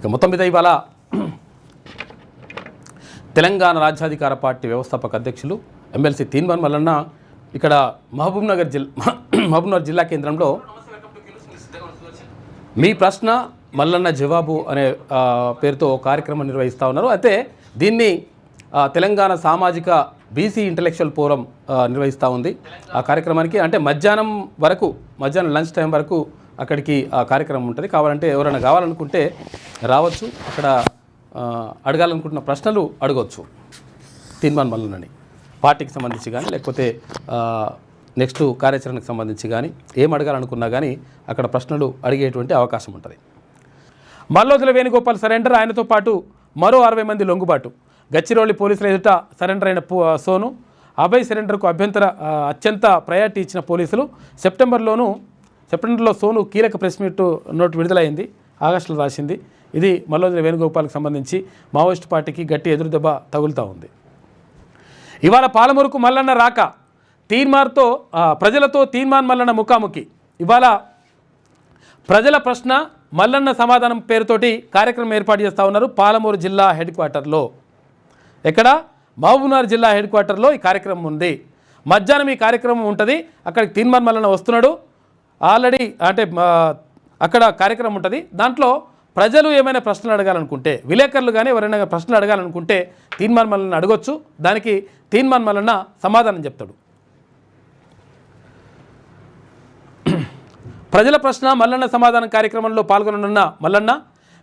ఇక మొత్తం మీద ఇవాళ తెలంగాణ రాజ్యాధికార పార్టీ వ్యవస్థాపక అధ్యక్షులు ఎమ్మెల్సీ తీన్మార్ మల్లన్న ఇక్కడ మహబూబ్నగర్ జిల్లా కేంద్రంలో మీ ప్రశ్న మల్లన్న జవాబు అనే పేరుతో కార్యక్రమం నిర్వహిస్తూ ఉన్నారు. అయితే దీన్ని తెలంగాణ సామాజిక బీసీ ఇంటలెక్చువల్ ఫోరం నిర్వహిస్తూ ఉంది. ఆ కార్యక్రమానికి అంటే మధ్యాహ్నం లంచ్ టైం వరకు అక్కడికి ఆ కార్యక్రమం ఉంటుంది. కావాలంటే ఎవరైనా కావాలనుకుంటే రావచ్చు, అక్కడ అడగాలనుకుంటున్న ప్రశ్నలు అడగవచ్చు తీన్మార్ మల్లన్నని, పార్టీకి సంబంధించి కానీ లేకపోతే నెక్స్ట్ కార్యాచరణకు సంబంధించి కానీ ఏం అడగాలనుకున్నా కానీ అక్కడ ప్రశ్నలు అడిగేటువంటి అవకాశం ఉంటుంది. మల్లోజుల వేణుగోపాల్ సరెండర్, ఆయనతో పాటు మరో 60 మంది లొంగుబాటు. గచ్చిరోలి పోలీసుల ఎదుట సరెండర్ అయిన సోను, అభయ్ సరెండర్కు అత్యంత ప్రయారిటీ ఇచ్చిన పోలీసులు. సెప్టెంబర్లో సోను కీలక ప్రెస్ నోట్ విడుదలైంది, ఆగస్టులో రాసింది. ఇది మల్లోజుల వేణుగోపాల్కి సంబంధించి మావోయిస్టు పార్టీకి గట్టి ఎదురుదెబ్బ తగులుతూ ఉంది. ఇవాళ పాలమూరుకు మల్లన్న రాక, ప్రజలతో తీన్మార్ మల్లన్న ముఖాముఖి. ఇవాళ ప్రజల ప్రశ్న మల్లన్న సమాధానం పేరుతోటి కార్యక్రమం ఏర్పాటు చేస్తూ ఉన్నారు పాలమూరు జిల్లా హెడ్ క్వార్టర్లో. ఎక్కడ? మహబూబ్నగర్ జిల్లా హెడ్ క్వార్టర్లో ఈ కార్యక్రమం ఉంది. మధ్యాహ్నం ఈ కార్యక్రమం ఉంటుంది. అక్కడికి తీన్మార్ మల్లన్న వస్తున్నాడు ఆల్రెడీ. అంటే అక్కడ కార్యక్రమం ఉంటుంది. దాంట్లో ప్రజలు ఏమైనా ప్రశ్నలు అడగాలనుకుంటే, విలేకరులు కానీ ఎవరైనా ప్రశ్నలు అడగాలనుకుంటే తీన్మార్ మల్లన్న అడగొచ్చు. దానికి తీన్మార్ మల్లన్న సమాధానం చెప్తాడు. ప్రజల ప్రశ్న మల్లన్న సమాధానం కార్యక్రమంలో పాల్గొననున్న మల్లన్న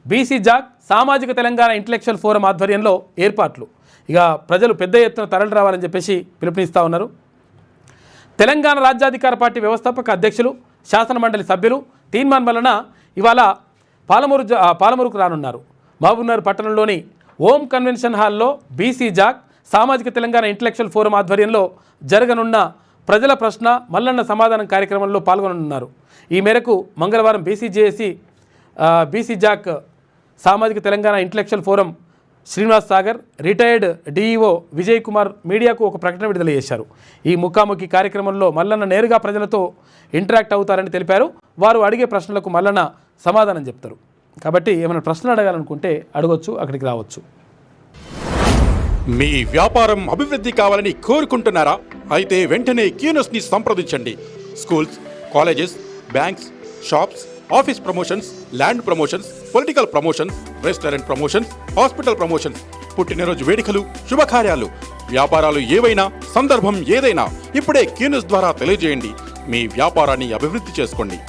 బీసీ జాక్ సామాజిక తెలంగాణ ఇంటలెక్చువల్ ఫోరం ఆధ్వర్యంలో ఏర్పాట్లు. ఇక ప్రజలు పెద్ద ఎత్తున తరలి రావాలని చెప్పేసి పిలుపునిస్తూ ఉన్నారు. తెలంగాణ రాజ్యాధికార పార్టీ వ్యవస్థాపక అధ్యక్షులు, శాసనమండలి సభ్యులు తీన్మార్ మల్లన్న ఇవాళ పాలమూరుకు రానున్నారు. మహబూబ్నగర్ పట్టణంలోని ఓం కన్వెన్షన్ హాల్లో బీసీ జాక్ సామాజిక తెలంగాణ ఇంటలెక్చువల్ ఫోరం ఆధ్వర్యంలో జరగనున్న ప్రజల ప్రశ్న మల్లన్న సమాధానం కార్యక్రమంలో పాల్గొననున్నారు. ఈ మేరకు మంగళవారం బీసీ జాక్ సామాజిక Telangana intellectual forum Srinivas Sagar, retired DEO Vijay Kumar మీడియాకు ఒక ప్రకటన విడుదల చేశారు. ఈ ముఖాముఖి కార్యక్రమంలో మల్లన్న నేరుగా ప్రజలతో ఇంటరాక్ట్ అవుతారని తెలిపారు. వారు అడిగే ప్రశ్నలకు మల్లన్న సమాధానం చెప్తారు. కాబట్టి ఏమైనా ప్రశ్నలు అడగాలనుకుంటే అడగొచ్చు, అక్కడికి రావచ్చు. మీ వ్యాపారం అభివృద్ధి కావాలని కోరుకుంటున్నారా? అయితే వెంటనే క్యూనస్ని సంప్రదించండి. Schools, colleges, banks, shops, office promotions, land promotions, political promotions, restaurant promotions, hospital promotions, పుట్టినరోజు వేడుకలు, శుభకార్యాలు, వ్యాపారాలు ఏవైనా, సందర్భం ఏదైనా ఇప్పుడే క్యూనస్ ద్వారా తెలియజేయండి. మీ వ్యాపారాన్ని అభివృద్ధి చేసుకోండి.